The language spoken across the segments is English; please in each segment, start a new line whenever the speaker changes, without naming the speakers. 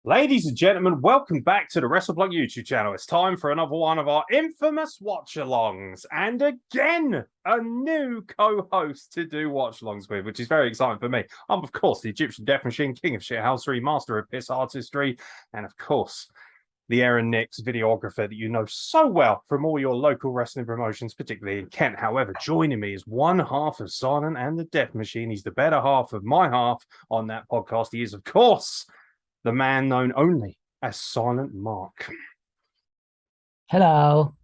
Ladies and gentlemen, welcome back to the WrestleBlog YouTube channel. It's time for another one of our infamous watch-alongs. And again, a new co-host to do watch-alongs with, which is very exciting for me. I'm, of course, the Egyptian Death Machine, King of Shithousery, Master of Piss Artistry, and, of course, the Aaron Nix videographer that you know so well from all your local wrestling promotions, particularly in Kent. However, joining me is one half of Silent and the Death Machine. He's the better half of my half on that podcast. He is, of course, the man known only as Silent Mark.
Hello.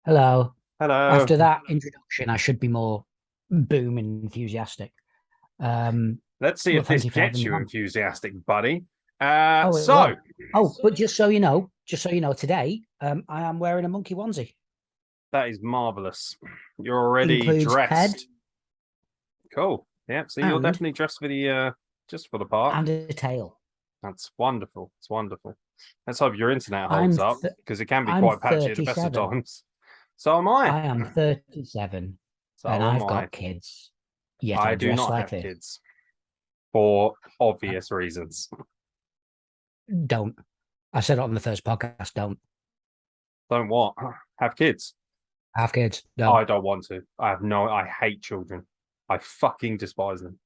Hello.
Hello.
After that introduction, I should be more boom and enthusiastic.
Let's see if this gets you enthusiastic, buddy. But
just so you know, today I am wearing a monkey onesie.
That is marvelous. You're already dressed. Head, cool. Yeah, so you're definitely dressed for the just for the part.
And a tail.
That's wonderful. It's wonderful. Let's hope your internet holds up, because it can be quite patchy at the best of times. So am I.
I am 37. So and I've got kids. Yet I do not have
kids. For obvious reasons.
Don't. I said it on the first podcast, don't.
Don't what? Have kids?
Have kids.
No. I don't want to. I hate children. I fucking despise them.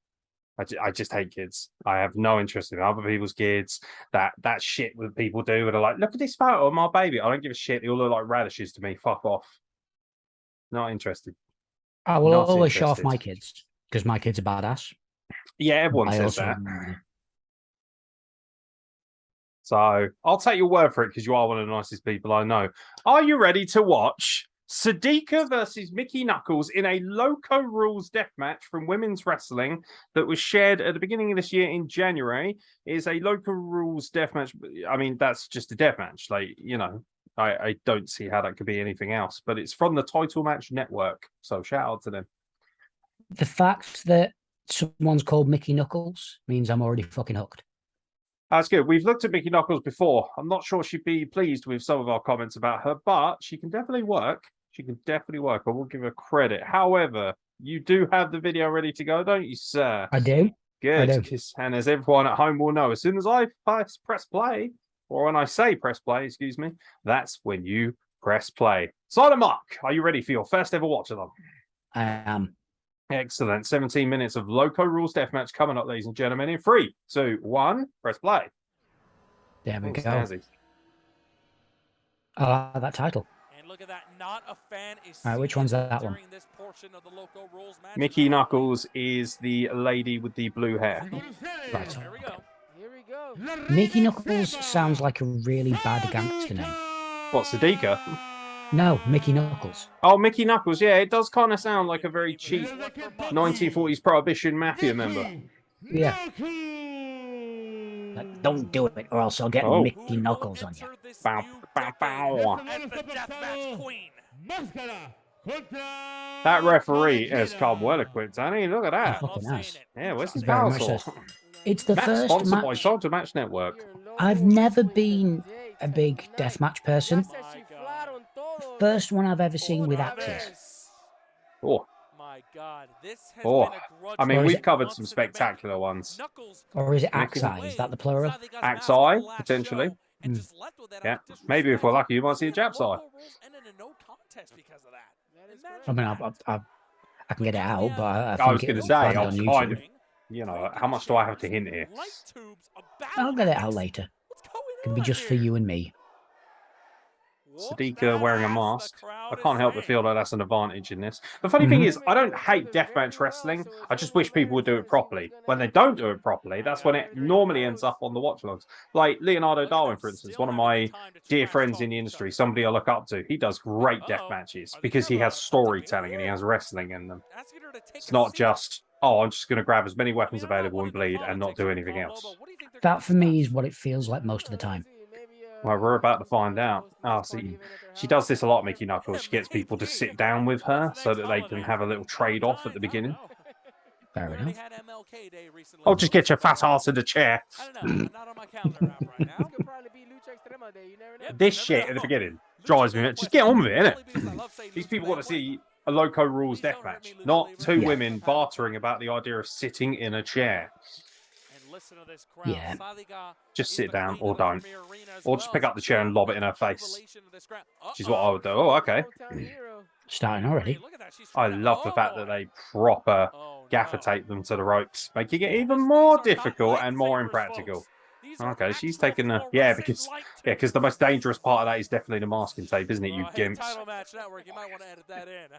I just hate kids. I have no interest in other people's kids. That shit that people do where they're like, look at this photo of my baby. I don't give a shit. They all look like radishes to me. Fuck off. Not interested.
I will always show off my kids because my kids are badass.
Yeah, everyone says that. So I'll take your word for it because you are one of the nicest people I know. Are you ready to watch Sadika versus Mickey Knuckles in a Loco Rules deathmatch from women's wrestling that was shared at the beginning of this year in January? Is a Loco Rules deathmatch. I mean, that's just a deathmatch. Like, you know, I don't see how that could be anything else, but it's from the Title Match Network. So shout out to them.
The fact that someone's called Mickey Knuckles means I'm already fucking hooked.
That's good. We've looked at Mickey Knuckles before. I'm not sure she'd be pleased with some of our comments about her, but she can definitely work. She can definitely work. I will give her credit. However, you do have the video ready to go, don't you, sir?
I do.
Good. I do. And as everyone at home will know, as soon as I press play, or when I say press play, excuse me, that's when you press play. Silent Mark, are you ready for your first ever watch-along?
I am.
Excellent. 17 minutes of Loco Rules Deathmatch coming up, ladies and gentlemen. In 3, 2, 1, press play.
There we go. That title. And look at that. Not a fan is all right, which one's that one?
Mickey Knuckles is the lady with the blue hair.
Right. Here we go. Here we go. Mickey Knuckles sounds like a really bad gangster name.
What, Sadika?
No, Mickey Knuckles.
Oh, Mickey Knuckles. Yeah, it does kind of sound like a very cheap 1940s Prohibition Mafia member.
Yeah. Like, don't do it, or else I'll get Mickey Knuckles on you.
Bow, bow, bow. That referee has come well equipped, hasn't he? Look at that.
Fucking nice.
Yeah, where's his power source?
It's the first
sponsored
match.
by Title Match Network.
I've never been a big deathmatch person. First one I've ever seen with axes.
Oh. I mean, we've covered some spectacular ones.
Or is it Axi? Is that the plural?
Axi, potentially. Yeah, maybe if we're lucky, you might see a Jap's eye.
I mean, I can get it out, but
I was going to say, I'm kind of, you know, how much do I have to hint here?
I'll get it out later. It can be just for you and me.
Sadika wearing a mask. I can't help but feel like that's an advantage in this. The funny thing is, I don't hate deathmatch wrestling. I just wish people would do it properly. When they don't do it properly, that's when it normally ends up on the watch-alongs. Like Leonardo Darwin, for instance, one of my dear friends in the industry, somebody I look up to. He does great death matches because he has storytelling and he has wrestling in them. It's not just, oh, I'm just going to grab as many weapons available and bleed and not do anything else.
That, for me, is what it feels like most of the time.
Well, we're about to find out. Oh, see, she does this a lot, Mickey Knuckles. She gets people to sit down with her so that they can have a little trade-off at the beginning.
Fair enough.
Oh, just get your fat ass in the chair. This shit at the beginning drives me. Just get on with it, innit? These people want to see a Loco Rules deathmatch, not two women bartering about the idea of sitting in a chair.
Yeah.
Just sit down or don't. Or just pick up the chair and lob it in her face. Which is what I would do. Oh, okay.
Starting already.
I love the fact that they proper gaffer tape them to the ropes, making it even more difficult and more impractical. Okay, she's taking the because the most dangerous part of that is definitely the masking tape, isn't it? You gimps.
Title match network. You might want to edit that in.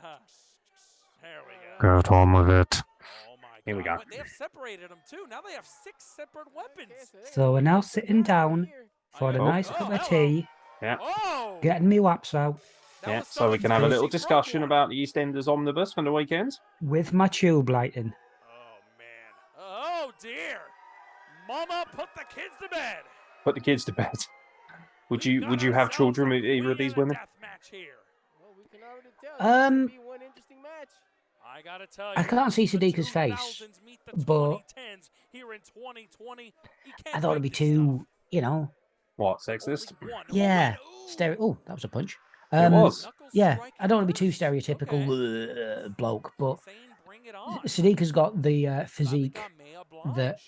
There we
go. Get on with it.
Oh my God.
Here we go.
But they have separated them too. Now they have 6 separate weapons.
So we're now sitting down for a nice cup of tea.
Yeah.
Getting me waps out.
Yeah, so we can have a little discussion about the EastEnders omnibus for the weekend.
With my tube lighting.
Oh, man. Oh, dear. Mama, put the kids to bed.
Put the kids to bed. Would you have children with either of these women?
I gotta tell you,
I can't see Sadiq's face, but I thought it'd be too, you know.
What, sexist?
Yeah. Oh, that was a punch.
It was.
Yeah, I don't want to be too stereotypical bloke, but Sadiq has got the physique that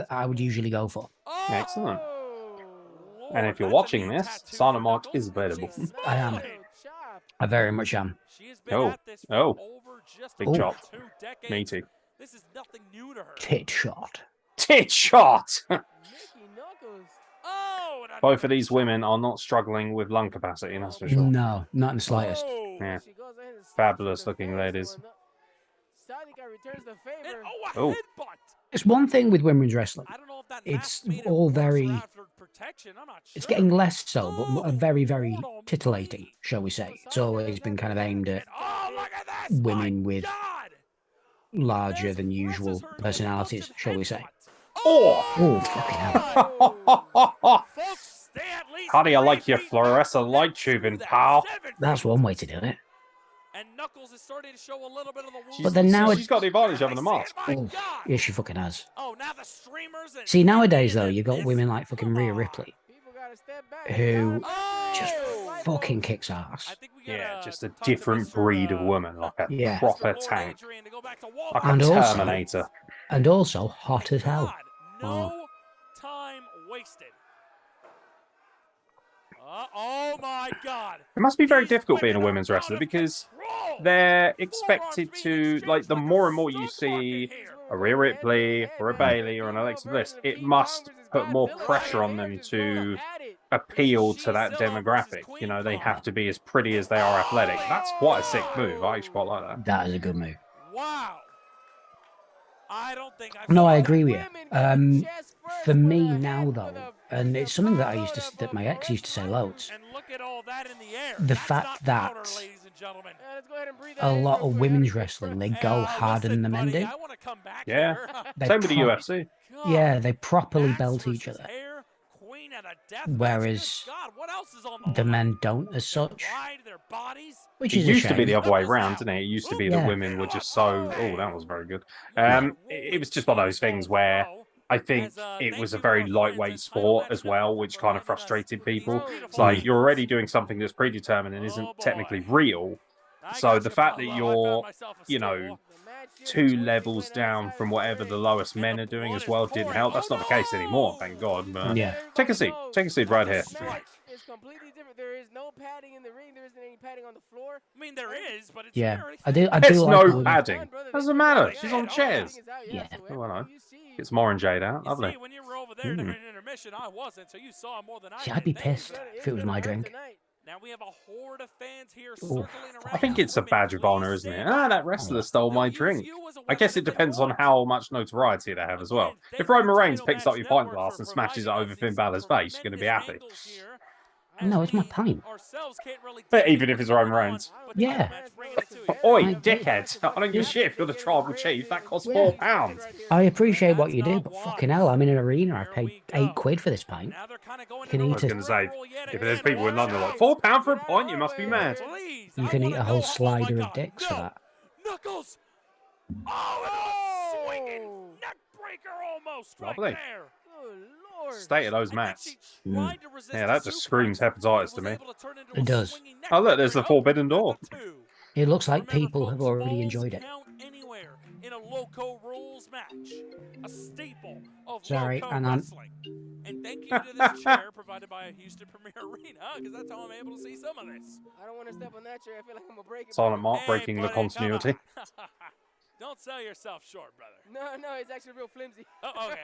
I would usually go for.
Excellent. And if you're watching this, Sana Mark is available.
I am. I very much am.
Oh. Big chop. Meaty.
This is nothing new to her.
Tit shot.
Tit shot! Both of these women are not struggling with lung capacity, that's for sure.
No, not in the slightest.
Yeah. Fabulous looking ladies. Oh.
It's one thing with women's wrestling. It's all very... It's getting less so, but very, very titillating, shall we say. It's always been kind of aimed at women with larger than usual personalities, shall we say. Oh, fucking hell.
How do you like your fluorescent light tubing, pal?
That's one way to do it.
And Knuckles is starting to show a little bit of the
But then now
she's got the advantage over the mask.
Oh, yeah, she fucking has.
Oh, now the streamers and
see, nowadays though, you got women like fucking Rhea Ripley, who just fucking kicks ass.
Yeah, just a different breed of woman, like a proper tank, like a Terminator,
and also hot as hell.
No time wasted. Oh my God!
It must be very difficult being a women's wrestler because they're expected to, like, the more and more you see a Rhea Ripley or a Bayley or an Alexa Bliss, it must put more pressure on them to appeal to that demographic. You know, they have to be as pretty as they are athletic. That's quite a sick move. I actually quite like that.
That is a good move.
Wow. I don't think
no, I agree with you. For me now, though, and it's something that that my ex used to say loads. The fact that a lot of women's wrestling, they go harder than the men do.
Yeah, same with the UFC.
Yeah, they properly belt each other. Whereas the men don't as such. Which is
used to be the other way around, didn't it? It used to be that women were just so... Oh, that was very good. It was just one of those things where I think it was a very lightweight sport as well, which kind of frustrated people. It's like, you're already doing something that's predetermined and isn't technically real. So the fact that you're, you know, 2 levels down from whatever the lowest men are doing as well didn't help. That's not the case anymore, thank God. But
yeah.
Take a seat. Take a seat right here.
It's completely different. There is no padding in the ring. There isn't any padding on the floor.
I mean, there is, but it's
very... I do
There's
like
no padding. Doesn't matter. She's on chairs.
Yeah.
Oh, I know. It's more and Jade out. Lovely.
See, when you were over there during intermission, I wasn't, so you saw more than I
did. I'd be pissed if it was my drink.
Now we have a horde of fans here circling around.
I think it's a badge of honor, isn't it? That wrestler stole my drink. I guess it depends on how much notoriety they have as well. If Roman Reigns picks up your pint glass and smashes it over Finn Balor's face, you're going to be happy.
No, it's my pint.
But even if it's Roman Reigns.
Yeah.
Oi, dickhead. I don't give a shit if you're the tribal chief. That costs £4.
I appreciate what you do, but fucking hell, I'm in an arena. I paid £8 for this pint. You can eat
I was going to say, if there's people in London like, £4 for a pint, you must be mad.
You can eat a whole slider of dicks for that.
Knuckles! Oh, and a swinging neck breaker almost right
Lovely.
there.
State of those mats. Yeah, that just screams hepatitis to me.
It does.
Oh, look, there's the forbidden door.
It looks like people have already enjoyed it.
in a Loco rules match, a staple of
Sorry,
Loco
hang on.
wrestling. And thank you to this chair provided by Houston Premier Arena, because that's how I'm able to see some of this.
I don't want to step on that chair. I feel like I'm gonna break it.
Silent
brother.
Mark breaking the
buddy, come
continuity.
on. Don't sell yourself short, brother.
No, it's actually real flimsy.
Oh, okay.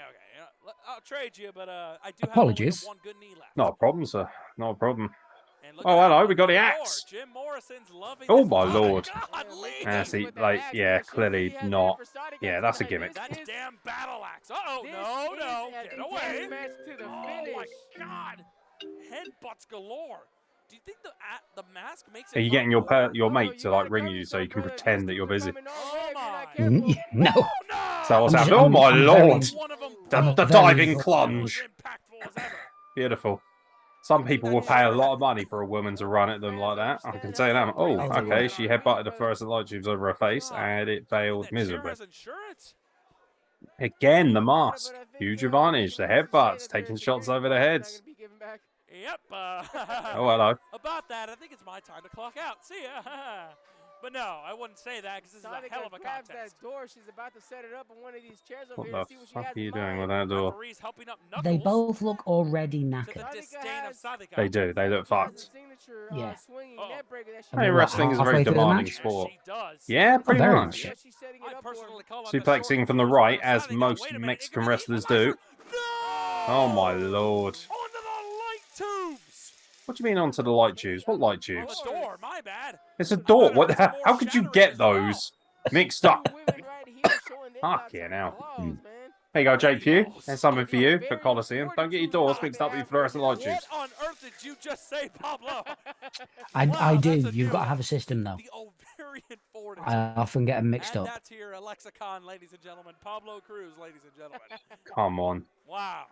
I'll trade you, but I do
Apologies.
have only one good knee left.
Not a problem, sir. Not a problem.
And look
Oh,
at that,
hello, we got the
door.
axe.
Jim Morrison's loving
Oh,
this.
my
Oh,
lord.
God, Lee.
Yeah, see, like, yeah, clearly not. Yeah, that's a gimmick.
That damn battle axe. Uh-oh,
This
no.
is
Get
a
away.
deathmatch to the
Oh,
finish.
my God. Headbutts galore. Do you think the mask makes it
Are you getting your
look more?
mate to like ring you so you can pretend that you're busy?
Oh, my.
No.
Oh, no.
So what's
I'm just-
happening? Oh my
I'm
lord!
very-
One of them
The,
I'm
the
very-
diving
was
plunge.
impactful as ever.
Beautiful. Some people will pay a lot of money for a woman to run at them like that. I can tell you that. Oh, okay. She headbutted the fluorescent light tubes over her face, and it failed
That chair
miserably.
has insurance.
Again, the mask. Huge advantage. The headbutts, taking shots over the heads.
Yep.
Oh, hello.
About that, I think it's my time to clock out. See ya. But no, I wouldn't say that because this is a hell of a
grabs
contest.
that door. She's about to set it up on one of these chairs over
What
here
the
to see what she
fuck
has
are you
in
doing with
mind.
that door?
Referee's helping up Knuckles
They both look already
to the
knackered.
disdain of Sadika.
They do. They look
She has a
fucked.
signature,
Yeah.
swinging
Uh-oh.
neck breaker that she
And
Hey,
they're
wrestling is a very
halfway through the
demanding
match?
sport.
Yes, she does.
Yeah, pretty
very
much.
much.
What she's setting it
I
up for.
personally call that the
Suplexing
short
from the
cruise
right,
for
as
Sadika.
most
Wait a minute, it
Mexican
could be
wrestlers
Equalizer.
do.
No!
Oh my lord.
Onto the light tubes.
What do you mean onto the light tubes? What light
Oh,
tubes?
the door. My bad.
It's a
I
door.
thought I
What?
heard some more
How could you
shattering
get
as well.
those mixed up?
Two women right here showing they got
Fucking
some
hell.
claws, man.
There you go, JQ.
Yo,
There's something for you for
very
Coliseum. Don't get your doors mixed up with your fluorescent light
What
tubes.
on earth did you just say, Pablo?
I
Wow,
do.
that's a
You've
new
got to
one.
have a system, though.
The ovarian fortitude.
I often get them mixed
Add
up.
that to your lexicon, ladies and gentlemen. Pablo Cruz, ladies and gentlemen.
Come on.
Wow.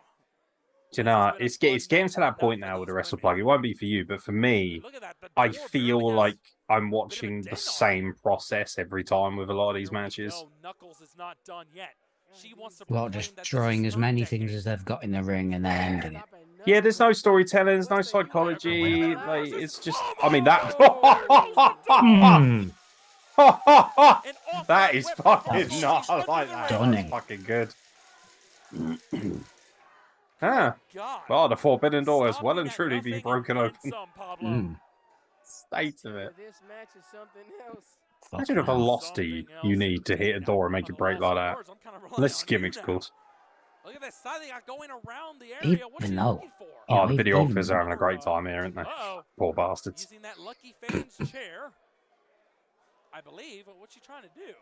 Do you
This has
know,
been a
it's
fun
getting
match
to that
enough
point
for
now with the
these
Wrestle
women.
Plug. It won't be for you, but for me,
Look at that. The
I
door
feel
barely
like
has
I'm
bit
watching
of a
the
dent on it.
same process every time with a lot of these
Here we
matches.
go. Knuckles is not done yet. She wants to
Well,
proclaim
just
that this
destroying
is
as
her
many
decade.
things as they've got in the ring and then ending it.
Yeah, there's no storytelling, there's no
What's the- wait a
psychology.
minute,
Like,
versus-
it's just,
Oh
I mean,
my
that.
Mm.
An off
That is
whip
fucking
reversal.
not.
She's
I
under
like
the
that.
ring.
Stunning.
That's fucking good. Ah,
God.
well, the forbidden door has well
Stopping
and
at
truly been
nothing
broken
and then
open.
some, Pablo.
Mm.
State of it.
This match is something else.
Imagine
Fucking
if a
hell.
losty you need to hit a door and make it break like that. Unless gimmick's called.
Look at this side they got going around the area. What's
Even
he
though-
looking for?
You
Oh,
know,
the
even-
videographers are having a great time here, aren't they?
Uh-oh.
Poor bastards.
Using that Lucky Fane's chair. I believe. What's she trying to do?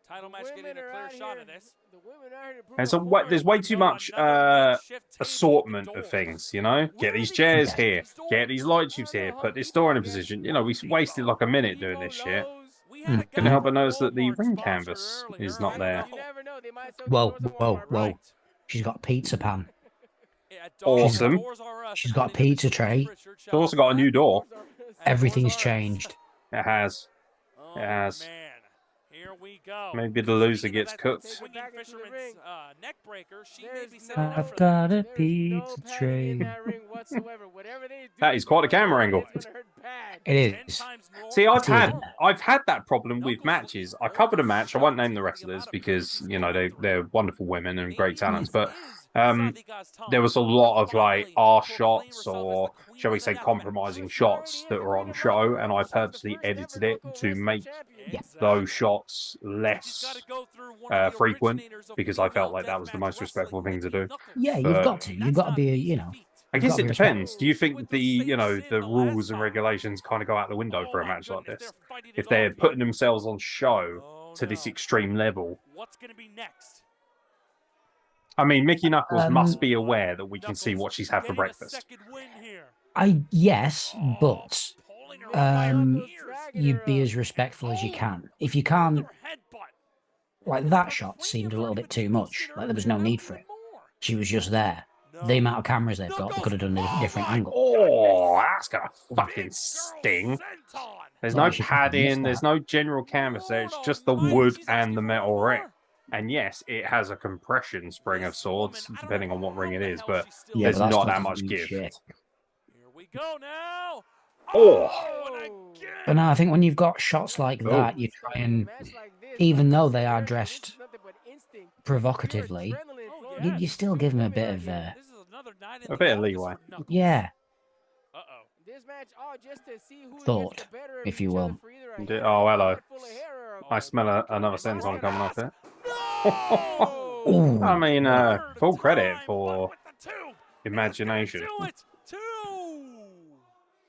Title match getting a
Women are
clear
out
shot
here-
of this.
The women are here to prove
There's,
a point.
there's way
we
too
go,
much
another makeshift table with the
assortment
door.
of things, you know?
Where
Get these
are they
chairs
getting
here,
these doors?
get these light tubes here, put this door in a position. You know, we wasted like a minute doing this shit.
We had a
Couldn't
guy
help but
from
notice that the
Walmart
ring
sponsor
canvas
earlier.
is not
I
there.
know.
You never know. They might sell
Whoa,
these doors at
whoa,
Walmart,
whoa.
right?
She's got a pizza pan.
Yeah,
Awesome.
doors are,
She's got a
starting to
pizza
be
tray.
Richard
It's also got a new door.
Doors are-
And
Everything's
doors are-
changed.
It has.
Oh,
It has.
man. Here we go.
Maybe the loser
Speaking of
gets
that
cooked.
swinging
Back into the
fisherman's,
ring.
neck breaker, she may
There's
be setting
no-
up
I've
for
got
that.
a
There is no
pizza
padding in
tray.
that ring whatsoever. Whatever they do,
That is quite a camera angle.
It's gonna hurt bad.
It
10
is.
times more
See, I've
than
had
normal.
that problem with matches. I covered a match. I won't name the wrestlers because you know they're wonderful women and great talents. But there was a lot of like R shots or shall we say compromising shots that were on show, and I purposely edited it to make those shots less frequent because I felt like that was the most respectful thing to do.
Yeah, you've
But-
got to. You've got to be, you know.
I
You've
guess
gotta
it
be respectful.
depends. Do you think the rules and regulations kind of go out the window for a match like this? If they're putting themselves on show to this extreme level.
What's going to be next?
I mean, Mickey Knuckles must be aware that we can see what she's had for breakfast.
Yes, but you'd be as respectful as you can. If you can't, like that shot seemed a little bit too much. Like there was no need for it. She was just there. The amount of cameras they've got, they could have done a different angle.
Oh, that's gonna fucking sting. There's no
Well, she fucking
padding,
missed
there's
that.
no general canvas there, it's just the wood and the metal ring. And yes, it has a compression spring of sorts, depending on what ring it is, but
Yeah,
there's
but that's
not that
fucking
much give.
shit.
Here we go now.
Oh.
But no, I think when you've got shots like that, you try and even though they are dressed provocatively, you still give them a bit of
leeway.
Yeah.
This match, just to see who
Thought,
gets the better of
if
each
you
other
will.
for either a
Indeed.
hair
Oh,
or a
hello.
head full of hair or a-
I smell another senton coming off it.
Ooh.
I mean, full
Third
credit
time,
for
but with the two.
imagination.
Do it. Two.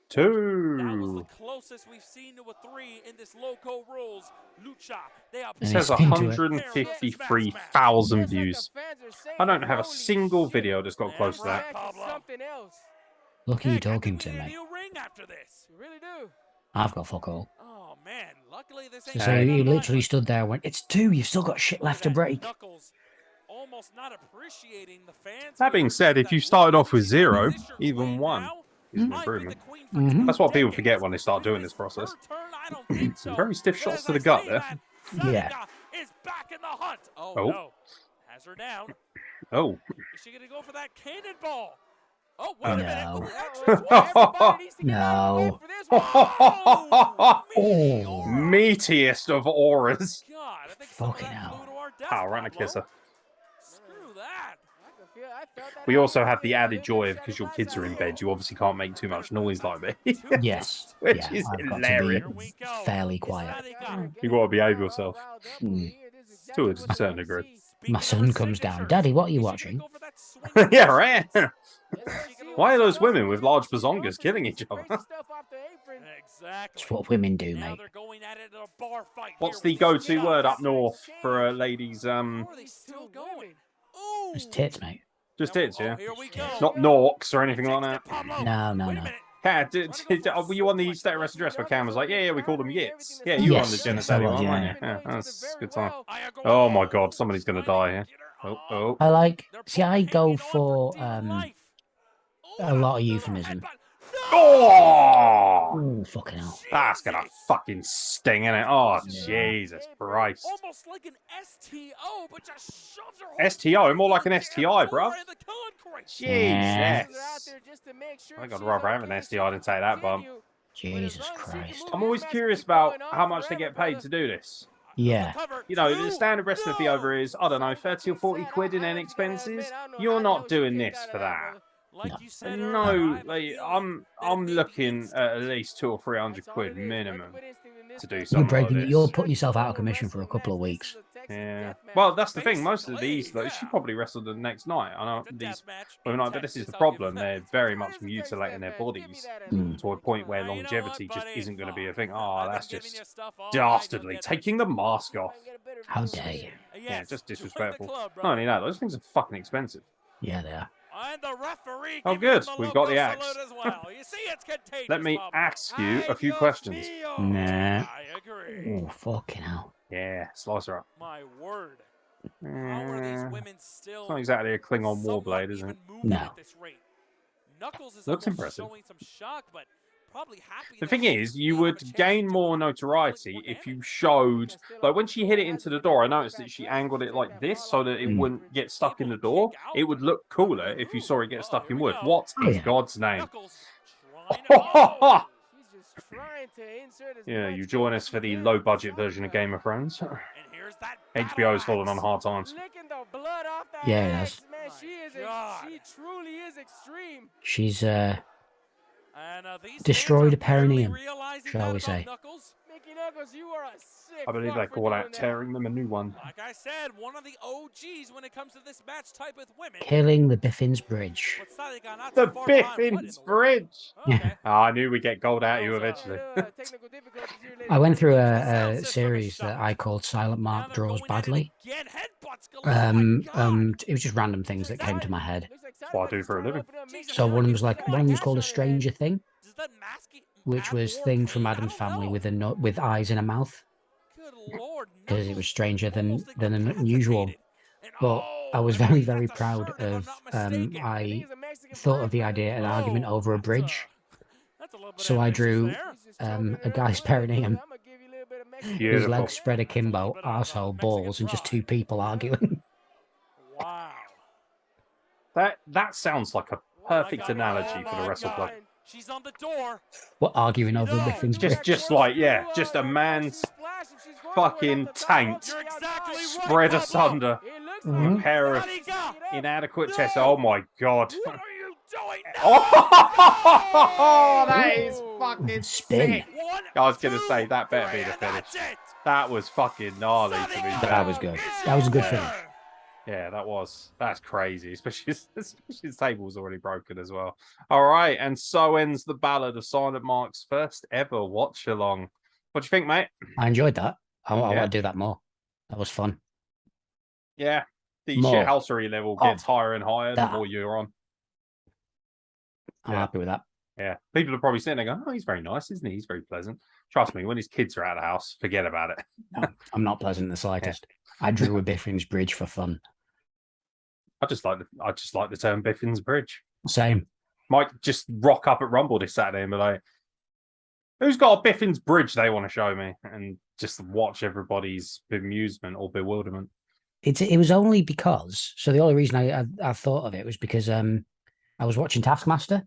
That was
Two.
the closest we've seen to a 3 in this Loco Rules Lucha. They are
It
And
says
he's into it.
153,000
Guess what
views.
the fans are saying?
I don't have a
Holy
single
shit.
video that's got
Yeah,
close to
This
that.
right.
match is
Pablo.
something else.
Look who you're
Heck, I
talking
think
to,
we need a
mate.
new ring after this.
You really do.
I've got fuck all.
Oh man, luckily this ain't
So
Hey.
he
going on
literally
live,
stood there and went, "It's 2, you've still got shit
but look
left
at
to
that,
break."
Knuckles almost not appreciating the fans.
That being
here.
said, if
That
you started
woman,
off with
she's like,
0,
"Is this your
even
queen
1
now?"
is an
Might be
improvement.
the queen for
Mhm.
2
That's what people
decades.
forget when they start
Is
doing
this
this process.
her turn? I don't think so.
Some very stiff
But
shots
as
to
I
the gut
say
there.
that,
Yeah.
Sanika is back in the hunt. Oh,
Oh.
no. Has her down.
Oh.
Is she going to go for that cannonball? Oh, wait a minute.
No.
Ooh, extra
Everybody needs to get out of the way
No.
for this one.
Oh,
Oh.
Meatiest of auras.
God, I think some of
Fucking
that
hell.
flew to our desk,
Power and a
Pablo.
kisser.
Screw that.
I felt that
We also have
happening
the
a
added
little bit
joy of
shattered
because your
glass
kids are in
out
bed, you obviously can't make too much noise like me.
Yes.
Which
Yeah,
is
I've got
hilarious.
to be
we go.
fairly
It's
quiet.
Sanika.
You gotta behave yourself.
Mm.
To a certain degree.
Speaking
My
of
son
her
comes down.
signatures,
"Daddy, what are you
is she
watching?"
gonna go for that swing
Yeah,
finish?
right.
Is she gonna
Why are
go
those
for that?
women with large bazongas killing each other?
Exactly.
It's what women do,
Now
mate.
they're going at it in a bar fight
What's
here
the
with these
go-to word up
shots.
north for a lady's
How are they still going? Ooh.
It's tits, mate.
just
Now,
tits, yeah?
here we
Just
go.
tits.
Not norks or anything like that.
No, no,
Wait a
no.
minute.
Cat,
Were
you on the state arrest address where Cam was like, yeah, we call them yits. Yeah, you were on the
Yes, yes, I
genitalia
was,
one, weren't
yeah.
you? Yeah, that's good time.
Ayago-
Oh my god, somebody's gonna die here. Oh.
I like.
They're
See,
both
I go
hanging on
for
dear life.
a lot of
Another
euphemism.
headbutt.
Oh!
Oh, fucking hell.
That's gonna
Jesus.
fucking sting, innit? Oh,
Yeah.
Jesus Christ.
Almost like an STO, but just shoves her whole
STO,
body
more like
through
an
the
STI,
damn
bruv.
door in the concrete.
Yeah.
Jesus. I think I'd rather have an STI than take that bump.
Jesus Christ.
I'm always curious about how much they get paid to do this.
Yeah.
You know, the standard wrestling fee over is, I don't know, 30 or 40 quid in end expenses. You're not doing this for that.
Like you said
No,
earlier, I have a
like,
feeling that it
I'm
may be
looking
instant.
at least 200 or 300 quid minimum to do
You're
something like
breaking.
this.
You're putting yourself out of commission for a couple of weeks.
Yeah. Well, that's the thing. Most of these,
Basically,
though, she
yeah.
probably wrestled the next night. I know
It's a
these
deathmatch
women,
in
but this is the
Texas, I'll give
problem.
you that.
They're very much mutilating their bodies to a point where
You know what,
longevity just
buddy?
isn't going to be a
Fine.
thing. Oh,
I've
that's
been giving you
just
stuff all night,
dastardly.
you'll get
Taking the mask off.
How dare you?
this.
Yeah,
Yes,
just
join the
disrespectful.
club,
Not only
brother.
that, those things are fucking expensive.
Yeah, they are.
And the referee
Oh,
giving
good.
him the
We've got the
Loco
axe.
salute as well. You see, it's contagious,
Let me
Pablo.
ask you a few
Ay,
questions.
Dios mío.
Nah.
I agree.
Oh, fucking hell.
Yeah, slice her up.
My word. How are these women still?
It's not exactly a Klingon
somewhat
warblade, is
even
it?
moving
No.
at this rate? Knuckles is
Looks
almost
impressive.
showing some shock, but probably happy.
The
that
thing
she
is, you
may have a
would
chance
gain
to
more
do it
notoriety if you
one-handed.
showed, like when she hit it into the door, I noticed that she angled it like this so that it wouldn't get stuck in the door. It would look cooler if you saw it get stuck in wood. What
Oh,
in
yeah.
God's name?
Knuckles trying to. Oh!
She's just trying to insert as
Yeah,
much
you join
as
us
she
for the
can.
low-budget version of Game of Thrones.
And here's that
HBO's
battle
fallen on
axe.
hard times.
Licking the blood off that
Yeah, it
axe,
has.
man.
My
She is
God.
she truly is extreme.
She's
And, these
destroyed
fans
a
are barely
perineum,
realizing
shall
that
we
about
say.
Knuckles.
Mickey Knuckles, you are a sick
I believe
fuck
they
for
call
doing
that
that.
tearing them a new one.
Like I said, one of the OGs when it comes to this match type with women.
killing the Biffins Bridge.
But Sanika not
The
too far behind. What in
Biffin's
the world?
Bridge!
Okay.
Oh, I knew we'd get gold out of you
Those,
eventually.
Technical difficulties here, ladies
I went through
The
a
sound system is
series
shot.
that I called Silent
Now
Mark
they're
Draws
going at it
Badly.
again. Headbutts galore. My God.
It was just random things that came to my head.
That's what I do for a living.
So one of them was like one of them was called A Stranger Thing,
Does that mask
which
add
was
more
things from
pain? I
Adam's
don't
family
know.
with with eyes and a mouth,
Good Lord,
because it was
Knuckles
stranger than
almost
unusual.
incapacitated. And,
But I was
and
very,
that's
very
a
proud
shirt, if I'm
of.
not mistaken.
I thought of the idea of an argument over a bridge,
That's a little bit
so I
ambitious
drew
there.
a guy's perineum, his
Beautiful.
legs spread
That's a
akimbo,
little bit of,
arsehole,
Mexican
balls, and just two
pride.
people arguing.
Wow.
That sounds like a perfect analogy for the wrestle plug.
She's on the door.
What, arguing over a
No.
Biffin's Bridge?
Just like, yeah, just a man's
Splash if she's going
fucking
for it off the top,
tanked,
off the outside.
spread asunder.
It looks
Mhm.
like
A pair of
he's gonna get up.
inadequate chests. Oh my god.
What are you doing?
Oh, that is fucking
Spin.
sick. I was going to say, that better be the finish. That was fucking gnarly, to be fair.
That was good. That was a good finish.
Yeah, that was. That's crazy, especially the table's already broken as well. All right, and so ends the Ballad of Silent Mark's first ever watch along. What do you think, mate?
I enjoyed that. I
Yeah.
want to do that more. That was fun.
Yeah, the
More.
shithousery level gets higher and higher the
that.
more you're on.
I'm
Yeah.
happy with that.
Yeah, people are probably sitting there going, "Oh, he's very nice, isn't he? He's very pleasant." Trust me, when his kids are out of the house, forget about it.
No, I'm not pleasant in the slightest. I drew a Biffin's bridge for fun.
I just like the term Biffin's Bridge.
Same.
Might just rock up at Rumble this Saturday and be like, "Who's got a Biffin's Bridge they want to show me?" And just watch everybody's bemusement or bewilderment.
It was only because. So the only reason I thought of it was because I was watching Taskmaster,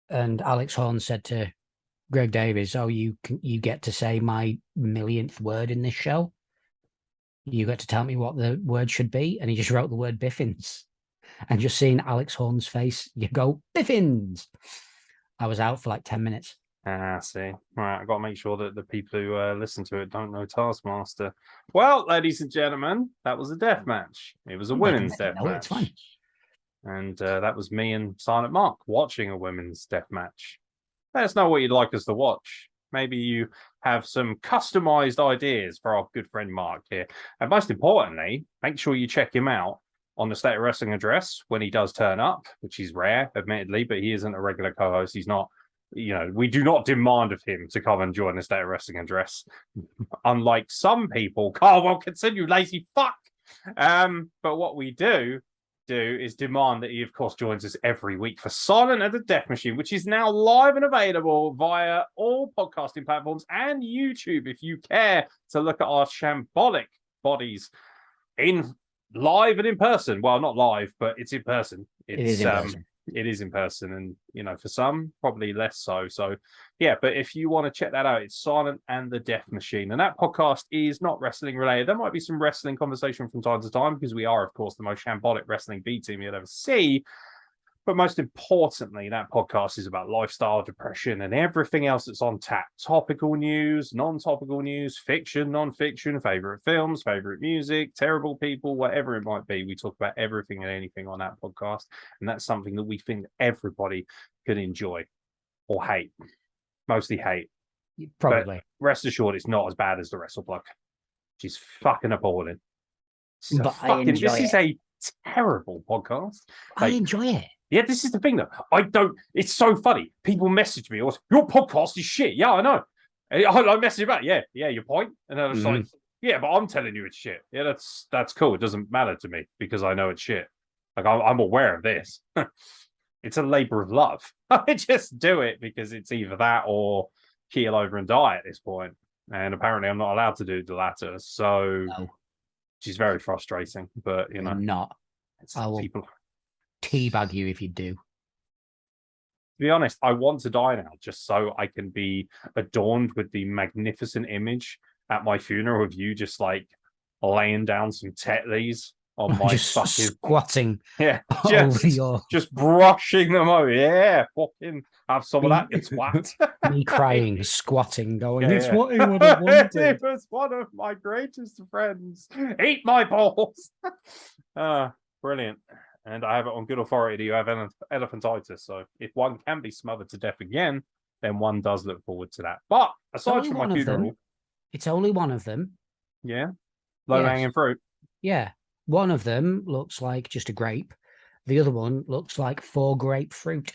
and Alex Horn said to Greg Davies, "Oh, you get to say my millionth word in this show. You got to tell me what the word should be," and he just wrote the word Biffins. And just seeing Alex Horn's face, you go Biffins. I was out for like 10 minutes.
See. Right, I've got to make sure that the people who listen to it don't know Taskmaster. Well, ladies and gentlemen, that was a death match. It was a women's death match.
It's fine.
And that was me and Silent Mark watching a women's death match. Let us know what you'd like us to watch. Maybe you have some customized ideas for our good friend Mark here. And most importantly, make sure you check him out on the State of Wrestling address when he does turn up, which is rare, admittedly, but he isn't a regular co-host. He's not, we do not demand of him to come and join the State of Wrestling address. Unlike some people. Oh, well, continue, lazy fuck. But what we do is demand that he, of course, joins us every week for Silent at the Death Machine, which is now live and available via all podcasting platforms and YouTube if you care to look at our shambolic bodies in live and in person. Well, not live, but it's in person.
It is in person.
It is in person, and for some probably less so. So yeah, but if you want to check that out, it's Silent and the Death Machine, and that podcast is not wrestling related. There might be some wrestling conversation from time to time because we are, of course, the most shambolic wrestling B team you'll ever see. But most importantly, that podcast is about lifestyle, depression, and everything else that's on tap. Topical news, non-topical news, fiction, non-fiction, favorite films, favorite music, terrible people, whatever it might be. We talk about everything and anything on that podcast. And that's something that we think everybody can enjoy or hate. Mostly hate.
Probably.
But rest assured, it's not as bad as the WrestlePlug. She's fucking appalling.
But I enjoy
this is a terrible podcast.
I enjoy it.
Yeah, this is the thing, though. It's so funny. People message me, your podcast is shit. Yeah, I know. I message back. Yeah, your point. And I was like, yeah, but I'm telling you it's shit. Yeah, that's cool. It doesn't matter to me because I know it's shit. Like, I'm aware of this. It's a labor of love. I just do it because it's either that or keel over and die at this point. And apparently I'm not allowed to do the latter. So, which is very frustrating. But,
I'm not. I will teabag you if you do.
To be honest, I want to die now just so I can be adorned with the magnificent image at my funeral of you just like laying down some tetleys on my
just
fucking
squatting.
Yeah,
over your
just brushing them over. Yeah, fucking have some of that, you twat.
Me crying, squatting, going,
Yeah,
it's
yeah.
what he would have wanted.
It was one of my greatest friends. Eat my balls. Brilliant. And I have it on good authority that you have elephantitis. So if one can be smothered to death again, then one does look forward to that. But aside from my funeral,
it's only one of them.
Yeah, low hanging fruit.
Yeah, one of them looks like just a grape. The other one looks like 4 grapefruit.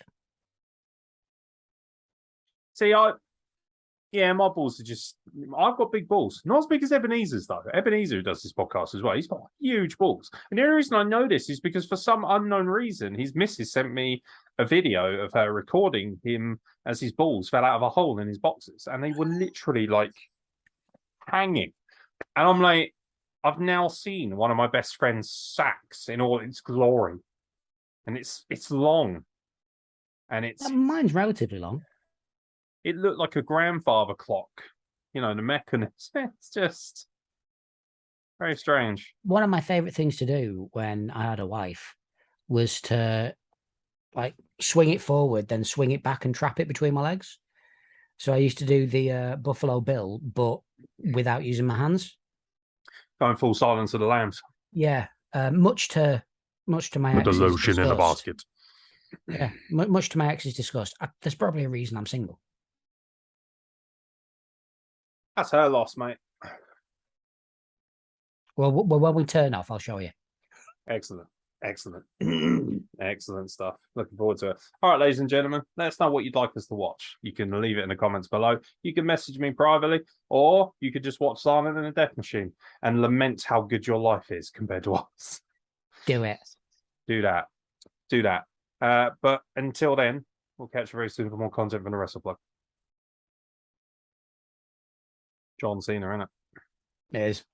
See, my balls are just. I've got big balls, not as big as Ebenezer's though. Ebenezer, who does this podcast as well, he's got huge balls. And the only reason I know this is because for some unknown reason, his missus sent me a video of her recording him as his balls fell out of a hole in his boxers, and they were literally like hanging. And I'm like, I've now seen one of my best friend's sacks in all its glory, and it's long, and it's
Mine's relatively long.
It looked like a grandfather clock the mechanism. It's just very strange.
One of my favorite things to do when I had a wife was to like swing it forward, then swing it back and trap it between my legs. So I used to do the Buffalo Bill, but without using my hands.
Going full Silence of the Lambs.
Yeah, much to my
With the
ex's
lotion in the
disgust.
basket.
Yeah, much to my ex's disgust. There's probably a reason I'm single.
That's her loss, mate.
Well, when we turn off, I'll show you.
Excellent. Excellent stuff. Looking forward to it. All right, ladies and gentlemen, let us know what you'd like us to watch. You can leave it in the comments below. You can message me privately, or you could just watch Silent and a Death Machine and lament how good your life is compared to us.
Do it.
Do that. But until then, we'll catch you very soon for more content from the WrestlePlug. John Cena, innit?
It is.